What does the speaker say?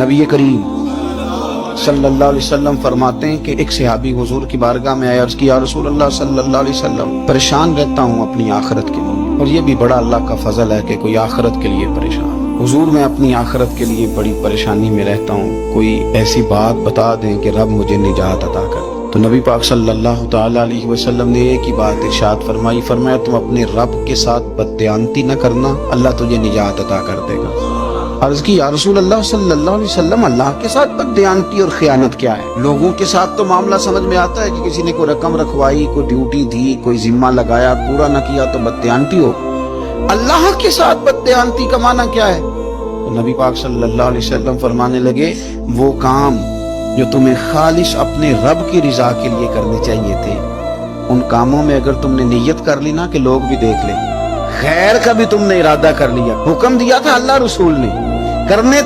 नबी करीम सल्लल्लाहु अलैहि वसल्लम फरमाते हैं कि एक सहाबी हुजूर की बारगाह में आया, अर्ज किया, रसूल अल्लाह सल्लल्लाहु अलैहि वसल्लम, परेशान रहता हूँ अपनी आखिरत के लिए, और ये भी बड़ा अल्लाह का फजल है कि कोई आखिरत के लिए परेशान। हुजूर मैं अपनी आखिरत के लिए बड़ी परेशानी में रहता हूँ, कोई ऐसी बात बता दें कि रब मुझे निजात अता करे। तो नबी पाक सल्लल्लाहु ताला अलैहि वसल्लम ने एक ही बात इरशाद फरमाई, फरमाया तुम अपने रब के साथ बददयानती न करना, अल्लाह तुझे निजात अता कर देगा। अर्ज की, या रसूल अल्लाह सल्लल्लाहु अलैहि वसल्लम, अल्लाह के साथ बददयानती और खयानत क्या है? लोगों के साथ तो मामला समझ में आता है कि किसी ने कोई रकम रखवाई, कोई ड्यूटी दी, कोई जिम्मा लगाया, पूरा न किया तो बददयानती हो। अल्लाह के साथ बददयानती का माना क्या है? तो नबी पाक सल्लल्लाहु अलैहि वसल्लम फरमाने लगे, वो काम जो तुम्हें खालिश अपने रब की रिजा के लिए करने चाहिए थे, उन कामों में अगर तुमने नीयत कर ली ना कि लोग भी देख ले, खैर का भी तुमने इरादा कर लिया, हुक्म दिया था अल्लाह रसूल ने, करने